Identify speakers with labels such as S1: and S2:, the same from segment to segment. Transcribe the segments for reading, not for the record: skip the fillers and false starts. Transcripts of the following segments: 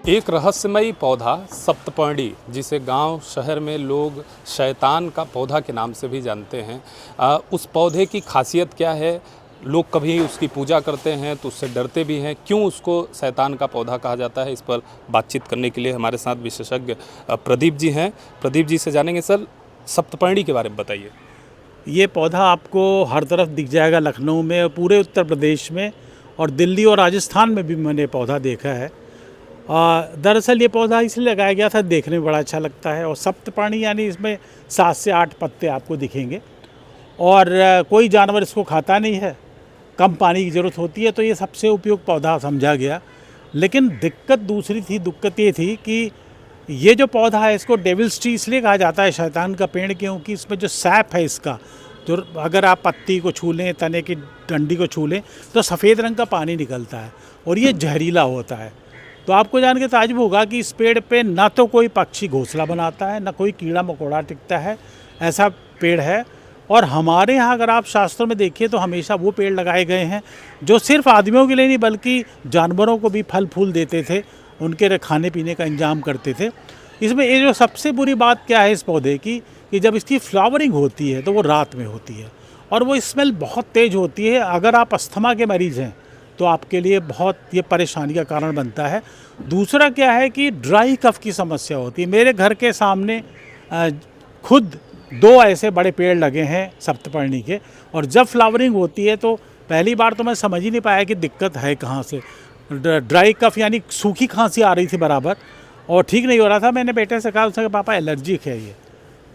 S1: एक रहस्यमयी पौधा सप्तपर्णी, जिसे गांव शहर में लोग शैतान का पौधा के नाम से भी जानते हैं। उस पौधे की खासियत क्या है? लोग कभी उसकी पूजा करते हैं तो उससे डरते भी हैं। क्यों उसको शैतान का पौधा कहा जाता है? इस पर बातचीत करने के लिए हमारे साथ विशेषज्ञ प्रदीप जी हैं। प्रदीप जी से जानेंगे। सर, सप्तपर्णी के बारे में बताइए।
S2: ये पौधा आपको हर तरफ दिख जाएगा, लखनऊ में, पूरे उत्तर प्रदेश में, और दिल्ली और राजस्थान में भी मैंने पौधा देखा है। दरअसल ये पौधा इसलिए लगाया गया था, देखने में बड़ा अच्छा लगता है। और सप्तपर्णी यानी इसमें 7 से 8 पत्ते आपको दिखेंगे, और कोई जानवर इसको खाता नहीं है, कम पानी की ज़रूरत होती है, तो ये सबसे उपयुक्त पौधा समझा गया। लेकिन दिक्कत दूसरी थी। दिक्कत ये थी कि ये जो पौधा है, इसको डेविल्स ट्री इसलिए कहा जाता है, शैतान का पेड़, क्योंकि इसमें जो सैप है इसका, जो अगर आप पत्ती को छू लें, तने की डंडी को छू लें, तो सफ़ेद रंग का पानी निकलता है और ये जहरीला होता है। तो आपको जान के ताज्जुब होगा कि इस पेड़ पे ना तो कोई पक्षी घोंसला बनाता है, ना कोई कीड़ा मकोड़ा टिकता है, ऐसा पेड़ है। और हमारे यहाँ अगर आप शास्त्रों में देखिए तो हमेशा वो पेड़ लगाए गए हैं जो सिर्फ आदमियों के लिए नहीं, बल्कि जानवरों को भी फल फूल देते थे, उनके खाने पीने का इंतजाम करते थे। इसमें ये जो सबसे बुरी बात क्या है इस पौधे की, कि जब इसकी फ्लावरिंग होती है तो वो रात में होती है, और वो स्मेल बहुत तेज़ होती है। अगर आप अस्थमा के मरीज़ हैं तो आपके लिए बहुत ये परेशानी का कारण बनता है। दूसरा क्या है कि ड्राई कफ की समस्या होती है। मेरे घर के सामने खुद 2 ऐसे बड़े पेड़ लगे हैं सप्तपर्णी के, और जब फ्लावरिंग होती है तो पहली बार तो मैं समझ ही नहीं पाया कि दिक्कत है कहाँ से। ड्राई कफ यानी सूखी खांसी आ रही थी बराबर, और ठीक नहीं हो रहा था। मैंने बेटे से कहा, उसने कहा पापा एलर्जिक है ये।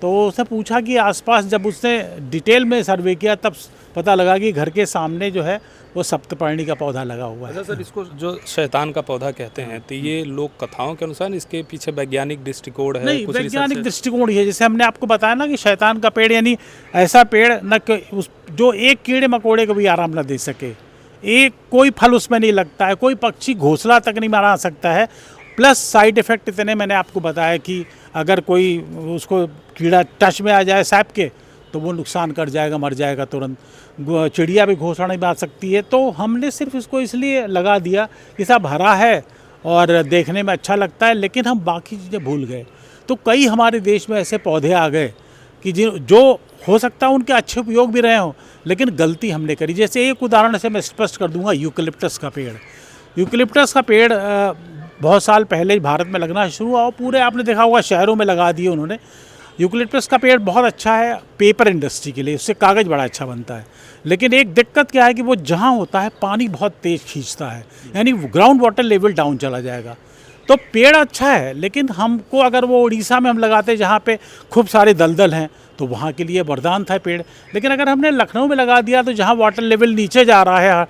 S2: तो उसने पूछा कि आसपास, जब उसने डिटेल में सर्वे किया तब पता लगा कि घर के सामने जो है वो सप्तपर्णी का पौधा लगा हुआ है।
S1: अच्छा सर, इसको जो शैतान का पौधा कहते हैं, तो ये लोक कथाओं के अनुसार इसके पीछे वैज्ञानिक दृष्टिकोण है?
S2: नहीं,
S1: कुछ
S2: वैज्ञानिक दृष्टिकोण ही है। जैसे हमने आपको बताया ना कि शैतान का पेड़ यानी ऐसा पेड़ न कि जो एक कीड़े मकोड़े को भी आराम न दे सके, एक कोई फल उसमें नहीं लगता है, कोई पक्षी घोंसला तक नहीं बना सकता है। प्लस साइड इफ़ेक्ट इतने मैंने आपको बताया कि अगर कोई उसको कीड़ा टच में आ जाए सैप के, तो वो नुकसान कर जाएगा, मर जाएगा तुरंत। चिड़िया भी घोंसला नहीं बना सकती है। तो हमने सिर्फ इसको इसलिए लगा दिया कि सब हरा है और देखने में अच्छा लगता है, लेकिन हम बाकी चीज़ें भूल गए। तो कई हमारे देश में ऐसे पौधे आ गए कि जो हो सकता है उनके अच्छे उपयोग भी रहे हों, लेकिन गलती हमने करी। जैसे एक उदाहरण से मैं स्पष्ट कर दूंगा, यूकलिप्टस का पेड़। यूकलिप्टस का पेड़ बहुत साल पहले भारत में लगना शुरू हुआ, और पूरे आपने देखा होगा शहरों में लगा दिए उन्होंने। यूकलिप्टस का पेड़ बहुत अच्छा है पेपर इंडस्ट्री के लिए, उससे कागज़ बड़ा अच्छा बनता है। लेकिन एक दिक्कत क्या है कि वो जहाँ होता है पानी बहुत तेज़ खींचता है, यानी ग्राउंड वाटर लेवल डाउन चला जाएगा। तो पेड़ अच्छा है, लेकिन हमको अगर वो उड़ीसा में हम लगाते जहाँ पे खूब सारे दलदल हैं, तो वहाँ के लिए वरदान था पेड़। लेकिन अगर हमने लखनऊ में लगा दिया तो जहाँ वाटर लेवल नीचे जा रहा है,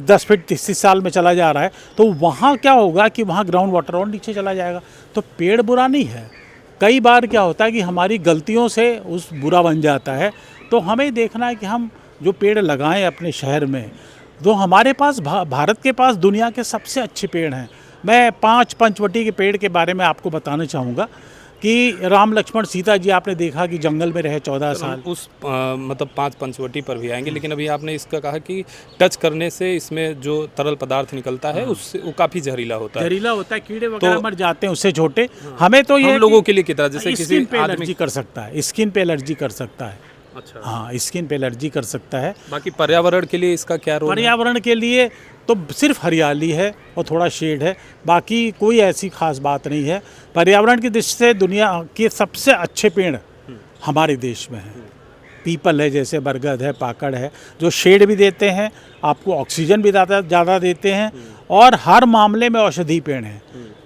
S2: 10 फीट 30 साल में चला जा रहा है, तो वहाँ क्या होगा कि वहाँ ग्राउंड वाटर और नीचे चला जाएगा। तो पेड़ बुरा नहीं है। कई बार क्या होता है कि हमारी गलतियों से उस बुरा बन जाता है। तो हमें देखना है कि हम जो पेड़ लगाएं अपने शहर में, तो हमारे पास भारत के पास दुनिया के सबसे अच्छे पेड़ हैं। मैं 5 पंचवटी के पेड़ के बारे में आपको बताना चाहूँगा कि राम लक्ष्मण सीता जी आपने देखा कि जंगल में रहे 14 साल।
S1: उस मतलब 5 पंचवटी पर भी आएंगे, लेकिन अभी आपने इसका कहा कि टच करने से इसमें जो तरल पदार्थ निकलता है उससे वो काफ़ी जहरीला होता है।
S2: जहरीला होता है, कीड़े वगैरह मर जाते हैं उससे छोटे। हमें तो ये
S1: हम लोगों के लिए कितना, जैसे
S2: स्किन पे एलर्जी कर सकता है, स्किन पे एलर्जी कर सकता है।
S1: अच्छा,
S2: हाँ, स्किन पे एलर्जी कर सकता है।
S1: बाकी पर्यावरण के लिए इसका क्या रोल है?
S2: पर्यावरण के लिए तो सिर्फ हरियाली है और थोड़ा शेड है, बाकी कोई ऐसी खास बात नहीं है। पर्यावरण की दृष्टि से दुनिया के सबसे अच्छे पेड़ हमारे देश में हैं। पीपल है, जैसे बरगद है, पाकड़ है, जो शेड भी देते हैं, आपको ऑक्सीजन भी ज़्यादा देते हैं, और हर मामले में औषधि पेड़ हैं।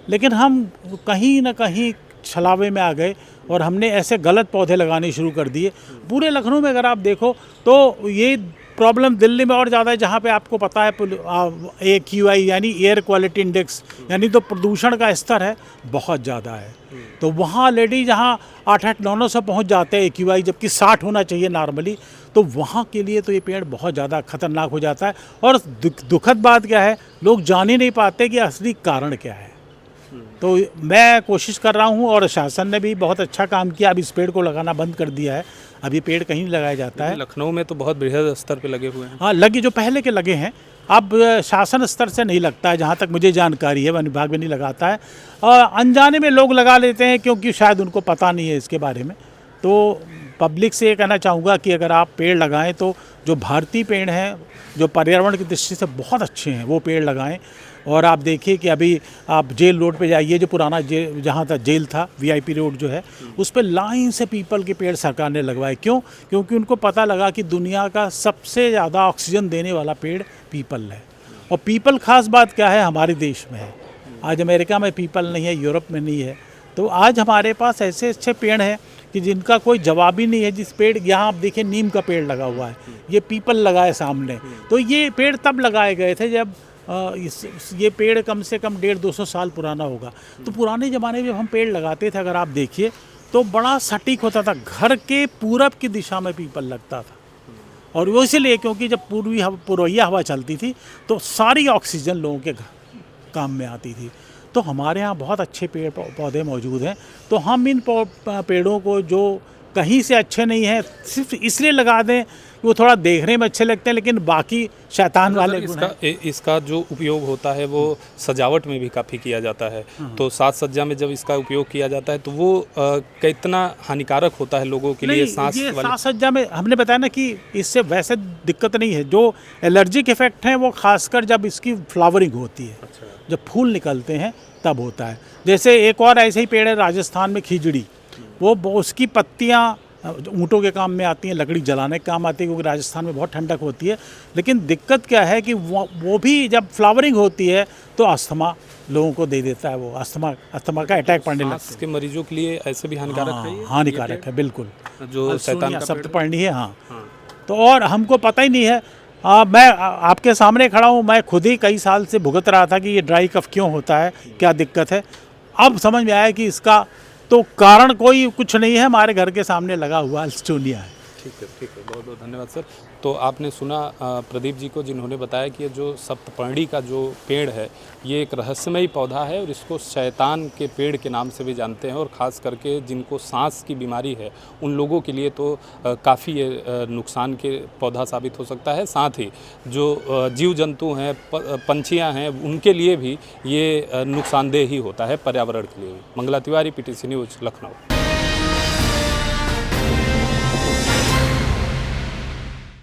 S2: लेकिन हम कहीं ना कहीं छलावे में आ गए और हमने ऐसे गलत पौधे लगाने शुरू कर दिए। पूरे लखनऊ में अगर आप देखो तो ये प्रॉब्लम दिल्ली में और ज़्यादा है, जहाँ पे आपको पता है AQI यानी एयर क्वालिटी इंडेक्स, यानी तो प्रदूषण का स्तर है बहुत ज़्यादा है। तो वहाँ ऑलरेडी जहाँ 8-8, 9-9 से पहुँच जाते हैं AQI, जबकि 60 होना चाहिए नॉर्मली। तो वहाँ के लिए तो ये पेड़ बहुत ज़्यादा खतरनाक हो जाता है। और दुखद बात क्या है, लोग जान ही नहीं पाते कि असली कारण क्या है। तो मैं कोशिश कर रहा हूँ, और शासन ने भी बहुत अच्छा काम किया। अब इस पेड़ को लगाना बंद कर दिया है, अभी पेड़ कहीं नहीं लगाया जाता है।
S1: लखनऊ में तो बहुत बृहद स्तर पे लगे हुए हैं।
S2: हाँ, लगे, जो पहले के लगे हैं अब शासन स्तर से नहीं लगता है, जहाँ तक मुझे जानकारी है, वन विभाग में नहीं लगाता है, और अनजाने में लोग लगा लेते हैं क्योंकि शायद उनको पता नहीं है इसके बारे में। तो पब्लिक से ये कहना चाहूँगा कि अगर आप पेड़ लगाएं तो जो भारतीय पेड़ हैं, जो पर्यावरण की दृष्टि से बहुत अच्छे हैं, वो पेड़ लगाएं। और आप देखिए कि अभी आप जेल रोड पे जाइए, जो पुराना जेल, जहाँ तक जेल था, वीआईपी रोड जो है, उस पर लाइन से पीपल के पेड़ सरकार ने लगवाए। क्यों? क्योंकि उनको पता लगा कि दुनिया का सबसे ज़्यादा ऑक्सीजन देने वाला पेड़ पीपल है। और पीपल खास बात क्या है, हमारे देश में है। आज अमेरिका में पीपल नहीं है, यूरोप में नहीं है। तो आज हमारे पास ऐसे अच्छे पेड़ हैं कि जिनका कोई जवाब ही नहीं है। जिस पेड़, यहाँ आप देखिए नीम का पेड़ लगा हुआ है, ये पीपल लगा है सामने। तो ये पेड़ तब लगाए गए थे जब ये पेड़ कम से कम 150-200 साल पुराना होगा। तो पुराने ज़माने में हम पेड़ लगाते थे, अगर आप देखिए तो बड़ा सटीक होता था। घर के पूरब की दिशा में पीपल लगता था, और वो इसलिए क्योंकि जब पूर्वइया हवा चलती थी तो सारी ऑक्सीजन लोगों के काम में आती थी। तो हमारे यहाँ बहुत अच्छे पेड़ पौधे मौजूद हैं। तो हम इन पेड़ों को, जो कहीं से अच्छे नहीं हैं, सिर्फ इसलिए लगा दें कि वो थोड़ा देखने में अच्छे लगते हैं, लेकिन बाकी शैतान वाले गुण हैं।
S1: इसका जो उपयोग होता है वो सजावट में भी काफ़ी किया जाता है। तो साज सज्जा में जब इसका उपयोग किया जाता है तो वो कितना हानिकारक होता है लोगों के लिए? सांस
S2: ये साज सज्जा में हमने बताया ना कि इससे वैसे दिक्कत नहीं है। जो एलर्जिक इफेक्ट हैं वो खासकर जब इसकी फ्लावरिंग होती है, जब फूल निकलते हैं तब होता है। जैसे एक और ऐसे ही पेड़ है राजस्थान में, खिजड़ी। वो उसकी पत्तियाँ ऊँटों के काम में आती हैं, लकड़ी जलाने के काम आती है, क्योंकि राजस्थान में बहुत ठंडक होती है। लेकिन दिक्कत क्या है कि वो भी जब फ्लावरिंग होती है तो अस्थमा लोगों को दे देता है। वो अस्थमा का अटैक पड़ने लगता है।
S1: के मरीजों के लिए ऐसे भी हानिकारक है?
S2: हानिकारक है, बिल्कुल।
S1: जो शैतान का
S2: सप्तपर्णी है, हाँ। तो और हमको पता ही नहीं है। मैं आपके सामने खड़ा हूँ, मैं खुद ही कई साल से भुगत रहा था कि ये ड्राई कफ क्यों होता है, क्या दिक्कत है। अब समझ में आया कि इसका तो कारण कोई कुछ नहीं है, हमारे घर के सामने लगा हुआ अल्स्टोनिया है।
S1: ठीक है, बहुत बहुत धन्यवाद सर। तो आपने सुना प्रदीप जी को, जिन्होंने बताया कि ये जो सप्तपर्णी का जो पेड़ है ये एक रहस्यमयी पौधा है और इसको शैतान के पेड़ के नाम से भी जानते हैं। और ख़ास करके जिनको सांस की बीमारी है उन लोगों के लिए तो काफ़ी ये नुकसान के पौधा साबित हो सकता है। साथ ही जो जीव जंतु हैं, पंछियाँ हैं, उनके लिए भी ये नुकसानदेह ही होता है, पर्यावरण के लिए भी। Mangala Tiwari, PTC news, Lucknow.